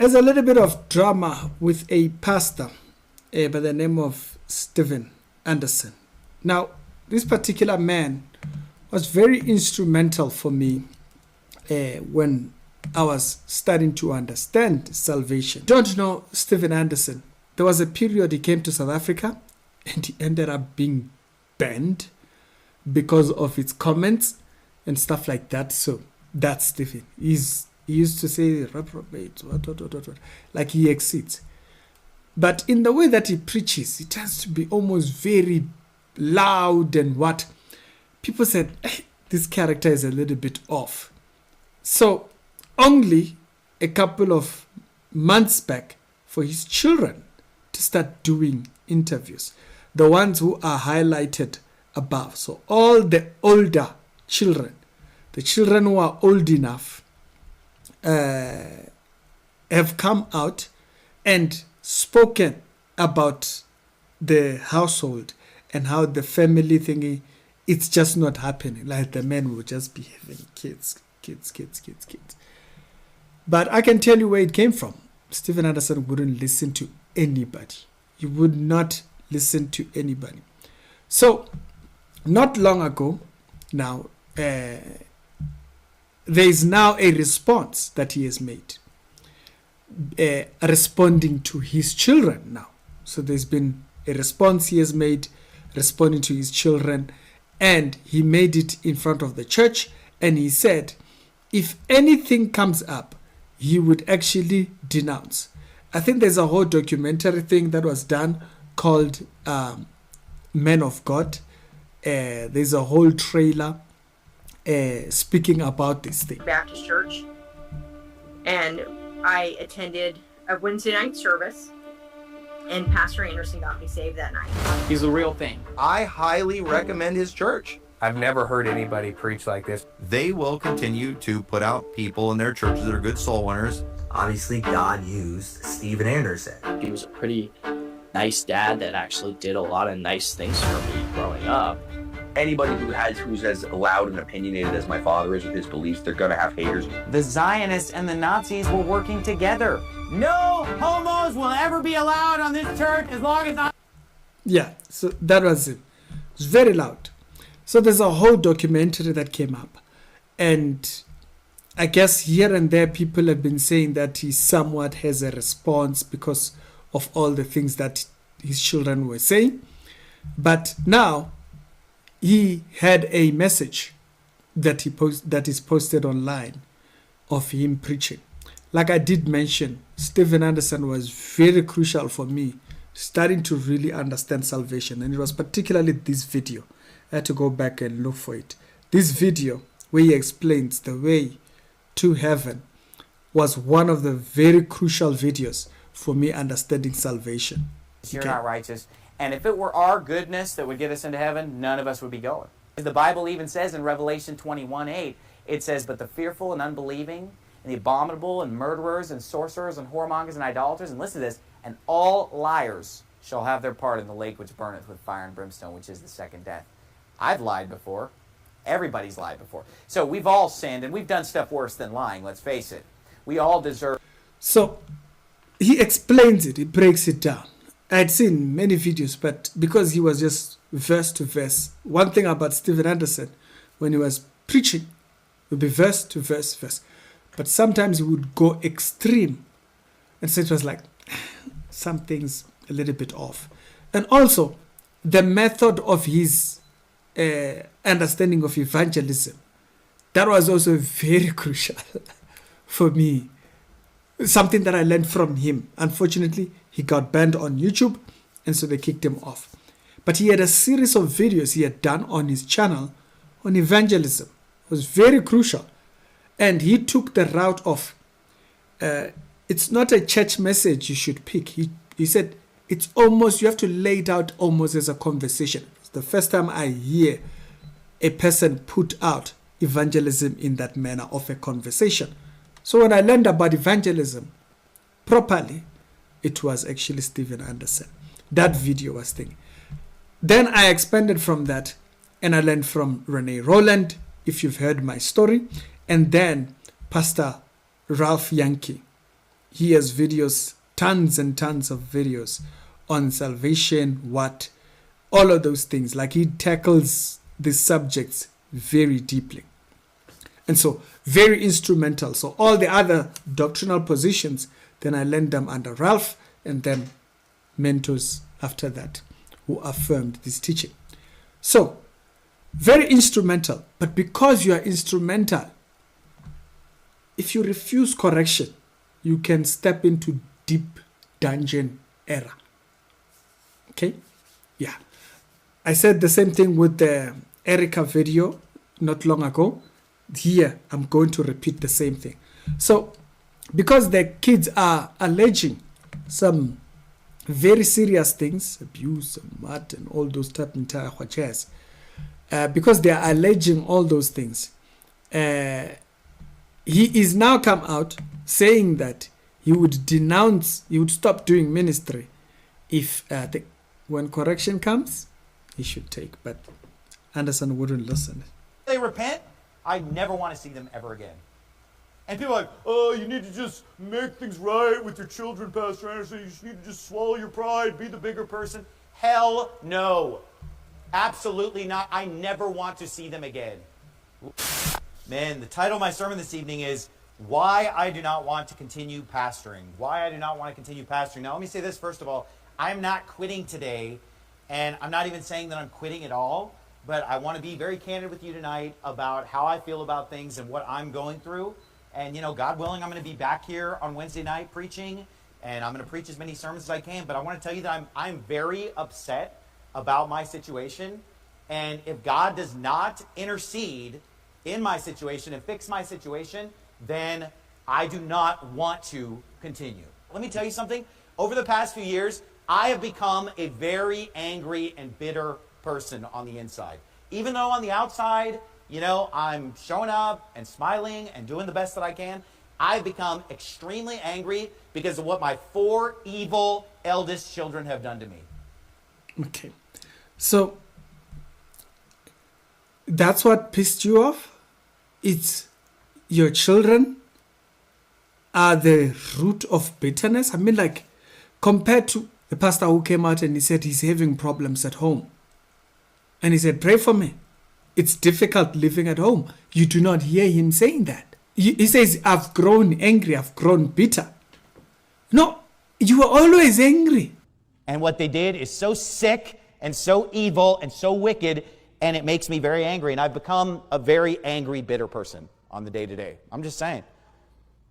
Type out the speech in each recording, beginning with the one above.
there's a little bit of drama with a pastor by the name of Stephen Anderson. Now, this particular man was very instrumental for me when I was starting to understand salvation. Don't know Stephen Anderson. There was a period he came to South Africa and he ended up being banned because of his comments and stuff like that. So that's Stephen. He used to say reprobate, what, like he exceeds. But in the way that he preaches, it tends to be almost very loud and what people said, this character is a little bit off. So only a couple of months back for his children to start doing interviews, the ones who are highlighted above. So all the older children, the children who are old enough, have come out and spoken about the household and how the family thingy, it's just not happening. Like the men will just be having kids. But I can tell you where it came from. Stephen Anderson wouldn't listen to anybody. He would not listen to anybody. So not long ago now, there is now a response that he has made, responding to his children now. So there's been a response he has made responding to his children, and he made it in front of the church, and he said if anything comes up, he would actually denounce. I think there's a whole documentary thing that was done called Men of God. There's a whole trailer speaking about this thing. Baptist church, and I attended a Wednesday night service, and Pastor Anderson got me saved that night. He's the real thing. I highly recommend his church. I've never heard anybody preach like this. They will continue to put out people in their churches that are good soul winners. Obviously, God used Stephen Anderson. He was a pretty nice dad that actually did a lot of nice things for me growing up. Anybody who's as loud and opinionated as my father is with his beliefs, they're gonna have haters. The Zionists and the Nazis were working together. No homos will ever be allowed on this church as long as I... Yeah, so that was it. It was very loud. So there's a whole documentary that came up. And I guess here and there people have been saying that he somewhat has a response because of all the things that his children were saying. But now he had a message that that is posted online of him preaching. Like I did mention, Stephen Anderson was very crucial for me starting to really understand salvation. And it was particularly this video. I had to go back and look for it. This video where he explains the way to heaven was one of the very crucial videos for me understanding salvation. You're not righteous. And if it were our goodness that would get us into heaven, none of us would be going. The Bible even says in Revelation 21:8, it says, but the fearful and unbelieving and the abominable and murderers and sorcerers and whoremongers and idolaters, and listen to this, and all liars shall have their part in the lake which burneth with fire and brimstone, which is the second death. I've lied before. Everybody's lied before. So we've all sinned, and we've done stuff worse than lying, let's face it. We all deserve... So he explains it, he breaks it down. I had seen many videos, but because he was just verse to verse, one thing about Stephen Anderson, when he was preaching, it would be verse to verse, verse. But sometimes he would go extreme. And so it was like, something's a little bit off. And also, the method of his understanding of evangelism, that was also very crucial for me. Something that I learned from him. Unfortunately, he got banned on YouTube, and so they kicked him off. But he had a series of videos he had done on his channel on evangelism. It was very crucial. And he took the route of, it's not a church message you should pick. He said, it's almost, you have to lay it out almost as a conversation. It's the first time I hear a person put out evangelism in that manner of a conversation. So when I learned about evangelism properly, it was actually Stephen Anderson. That video was thing. Then I expanded from that, and I learned from Renee Rowland, if you've heard my story, and then Pastor Ralph Yankee. he has videos, tons and tons of videos on salvation, all of those things. Like, he tackles these subjects very deeply. And so, very instrumental. So all the other doctrinal positions, then I lend them under Ralph, and then mentors after that who affirmed this teaching. So, very instrumental. But because you are instrumental, if you refuse correction, you can step into deep dungeon era. Okay? Yeah. I said the same thing with the Erica video not long ago. Here, I'm going to repeat the same thing. So, because the kids are alleging some very serious things, abuse and mud and all those type of jazz, because they are alleging all those things, he is now come out saying that he would denounce, he would stop doing ministry if when correction comes, he should take. But Anderson wouldn't listen. They repent, I never want to see them ever again. And people are like, oh, you need to just make things right with your children, Pastor Anderson. You just need to just swallow your pride, be the bigger person. Hell no. Absolutely not. I never want to see them again. Man, the title of my sermon this evening is Why I Do Not Want to Continue Pastoring. Why I do not want to continue pastoring. Now, let me say this first of all. I'm not quitting today, and I'm not even saying that I'm quitting at all, but I want to be very candid with you tonight about how I feel about things and what I'm going through. And, God willing, I'm going to be back here on Wednesday night preaching, and I'm going to preach as many sermons as I can. But I want to tell you that I'm very upset about my situation. And if God does not intercede in my situation and fix my situation, then I do not want to continue. Let me tell you something. Over the past few years, I have become a very angry and bitter person on the inside. Even though on the outside, I'm showing up and smiling and doing the best that I can, I've become extremely angry because of what my 4 evil eldest children have done to me. Okay. So, that's what pissed you off? It's your children are the root of bitterness? I mean, like, compared to the pastor who came out and he said he's having problems at home. And he said, pray for me. It's difficult living at home. You do not hear him saying that. He says, I've grown angry, I've grown bitter. No, you were always angry. And what they did is so sick and so evil and so wicked, and it makes me very angry. And I've become a very angry, bitter person on the day-to-day. I'm just saying.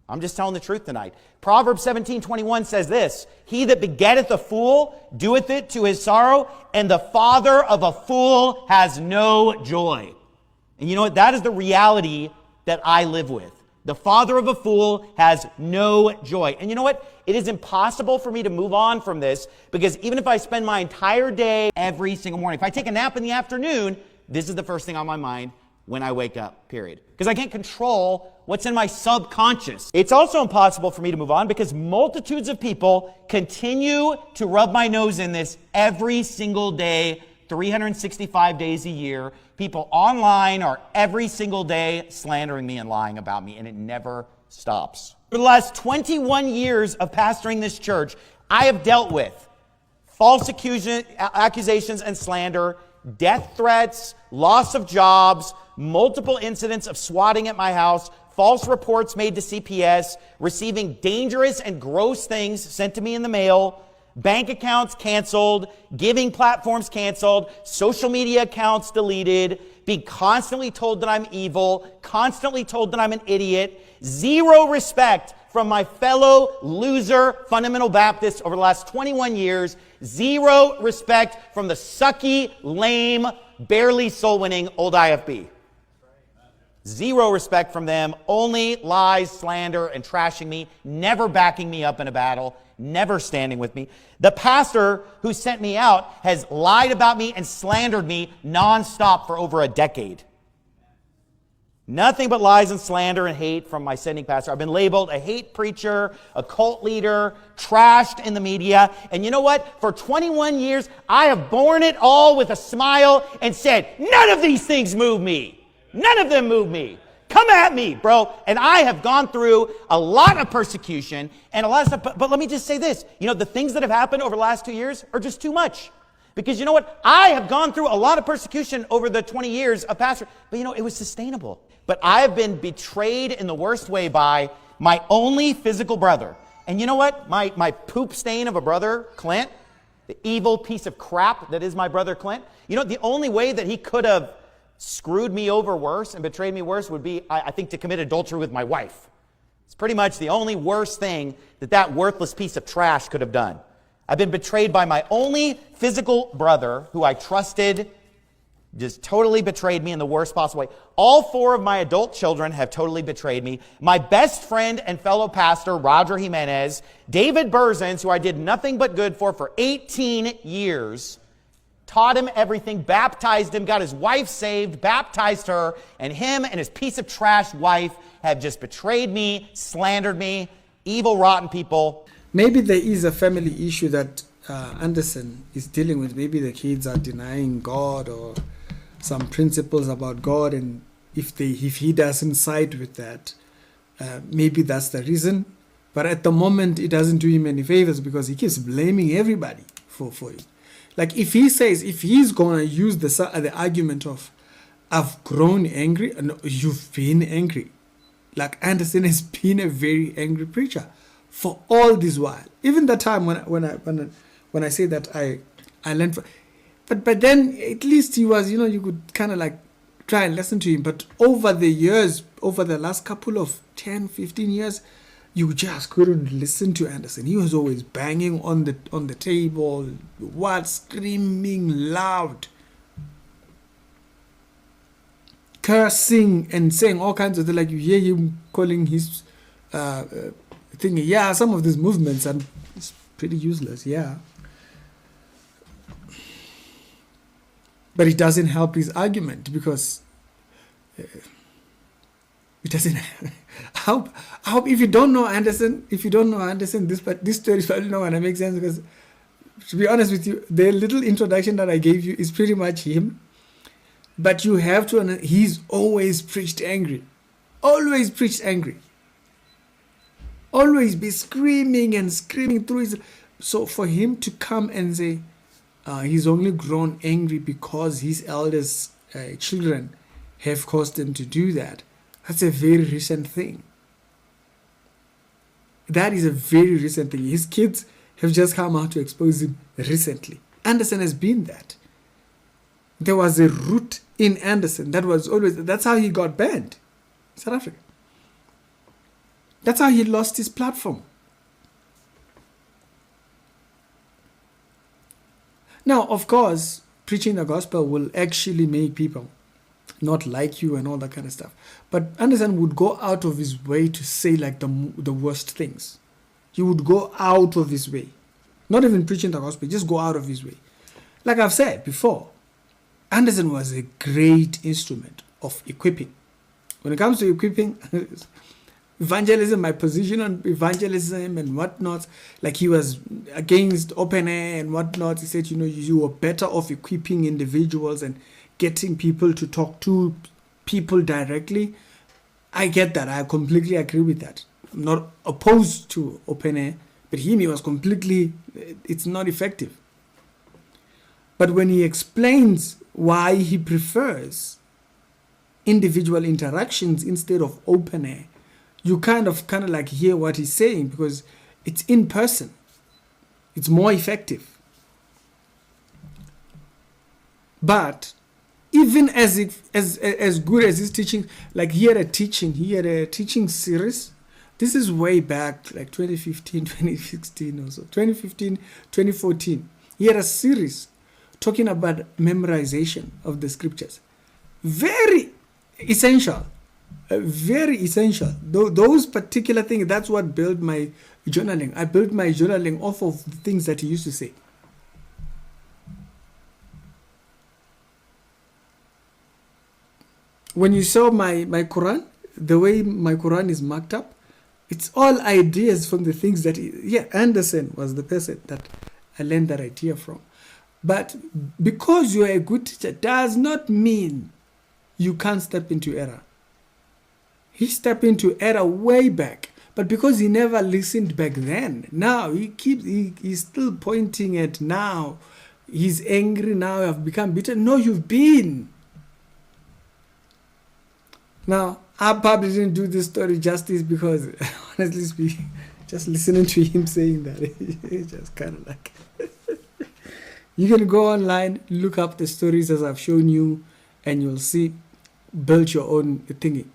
I'm just telling the truth tonight. Proverbs 17:21 says this, He that begetteth a fool doeth it to his sorrow, and the father of a fool has no joy. And you know what? That is the reality that I live with. The father of a fool has no joy. And you know what? It is impossible for me to move on from this, because even if I spend my entire day every single morning, if I take a nap in the afternoon, this is the first thing on my mind when I wake up, period. Because I can't control what's in my subconscious. It's also impossible for me to move on because multitudes of people continue to rub my nose in this every single day, 365 days a year. People online are every single day slandering me and lying about me, and it never stops. For the last 21 years of pastoring this church, I have dealt with false accusations and slander, death threats, loss of jobs, multiple incidents of swatting at my house, false reports made to CPS, receiving dangerous and gross things sent to me in the mail, bank accounts canceled, giving platforms canceled, social media accounts deleted, being constantly told that I'm evil, constantly told that I'm an idiot, zero respect from my fellow loser fundamental Baptists over the last 21 years, zero respect from the sucky, lame, barely soul-winning old IFB. Zero respect from them, only lies, slander, and trashing me, never backing me up in a battle, never standing with me. The pastor who sent me out has lied about me and slandered me nonstop for over a decade. Nothing but lies and slander and hate from my sending pastor. I've been labeled a hate preacher, a cult leader, trashed in the media. And you know what? For 21 years, I have borne it all with a smile and said, none of these things move me. None of them move me. Come at me, bro. And I have gone through a lot of persecution and a lot of stuff. But let me just say this. The things that have happened over the last 2 years are just too much. Because you know what? I have gone through a lot of persecution over the 20 years of pastor. But it was sustainable. But I have been betrayed in the worst way by my only physical brother. And you know what? My poop stain of a brother, Clint, the evil piece of crap that is my brother Clint, the only way that he could have screwed me over worse and betrayed me worse would be, I think, to commit adultery with my wife. It's pretty much the only worst thing that worthless piece of trash could have done. I've been betrayed by my only physical brother who I trusted, just totally betrayed me in the worst possible way. All 4 of my adult children have totally betrayed me. My best friend and fellow pastor, Roger Jimenez, David Berzins, who I did nothing but good for 18 years, taught him everything, baptized him, got his wife saved, baptized her, and him and his piece of trash wife have just betrayed me, slandered me, evil, rotten people. Maybe there is a family issue that Anderson is dealing with. Maybe the kids are denying God or some principles about God, and if he doesn't side with that, maybe that's the reason. But at the moment, it doesn't do him any favors because he keeps blaming everybody for it. Like if he's going to use the argument of, I've grown angry, no, you've been angry. Like Anderson has been a very angry preacher for all this while. Even the time when I say that I learned from, but then at least he was, you could kind of like try and listen to him. But over the years, over the last couple of 10, 15 years, you just couldn't listen to Anderson. He was always banging on the table, screaming loud, cursing and saying all kinds of things. Like you hear him calling his thing. Yeah, some of these movements are pretty useless. Yeah, but it doesn't help his argument because it doesn't. I hope if you don't know Anderson, this story is probably not going to make sense because, to be honest with you, the little introduction that I gave you is pretty much him. But you have to understand, he's always preached angry. Always preached angry. Always be screaming and screaming through his... So for him to come and say he's only grown angry because his eldest children have caused him to do that, that's a very recent thing. That is a very recent thing. His kids have just come out to expose him recently. Anderson has been that. There was a root in Anderson that was always... That's how he got banned in South Africa. That's how he lost his platform. Now, of course, preaching the gospel will actually make people not like you and all that kind of stuff. But Anderson would go out of his way to say like the worst things. He would go out of his way. Not even preaching the gospel, just go out of his way. Like I've said before, Anderson was a great instrument of equipping. When it comes to equipping, evangelism, my position on evangelism and whatnot, like he was against open air and whatnot. He said, you were better off equipping individuals and getting people to talk to people directly. I get that. I completely agree with that. I'm not opposed to open air, but he was completely, it's not effective. But when he explains why he prefers individual interactions instead of open air, you kind of like hear what he's saying because it's in person. It's more effective. But even as good as his teaching, like he had a teaching series. This is way back, like 2015, 2016 or so, 2015, 2014. He had a series talking about memorization of the scriptures. Very essential. Very essential. Those particular things, that's what built my journaling. I built my journaling off of the things that he used to say. When you saw my Quran, the way my Quran is marked up, it's all ideas from the things that... Anderson was the person that I learned that idea from. But because you're a good teacher does not mean you can't step into error. He stepped into error way back. But because he never listened back then, now he's still pointing at now. He's angry now, I've become bitter. No, you've been. Now, I probably didn't do this story justice because, honestly speaking, just listening to him saying that, it's just kind of like... You can go online, look up the stories as I've shown you, and you'll see, build your own thingy.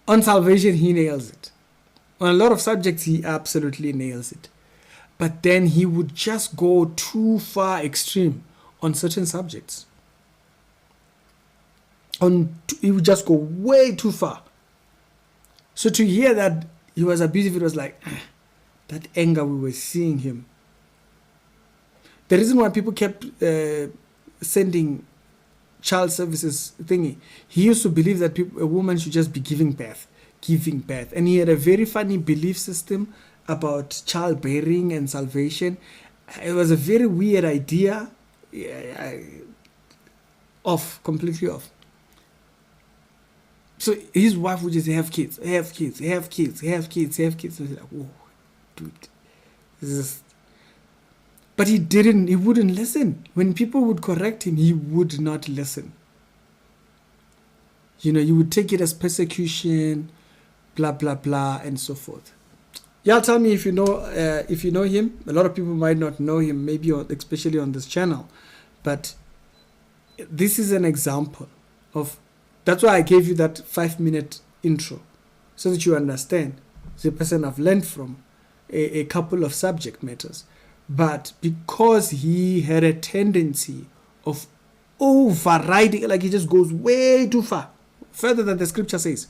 On salvation, he nails it. On a lot of subjects, he absolutely nails it. But then he would just go too far extreme on certain subjects. He would just go way too far. So to hear that he was abusive, it was like, that anger we were seeing him. The reason why people kept sending child services thingy, he used to believe that a woman should just be giving birth. And he had a very funny belief system about childbearing and salvation. It was a very weird idea. Completely off. So his wife would just have kids. So like, whoa, dude. But he wouldn't listen. When people would correct him, he would not listen. You would take it as persecution, blah, blah, blah, and so forth. Y'all tell me if you know him. A lot of people might not know him, maybe especially on this channel. But this is an example of... That's why I gave you that 5-minute intro, so that you understand the person I've learned from a couple of subject matters. But because he had a tendency of overriding, like he just goes way too far, further than the scripture says,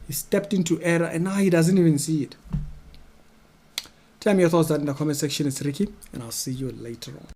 he stepped into error and now he doesn't even see it. Tell me your thoughts in the comment section. It's Ricky, and I'll see you later on.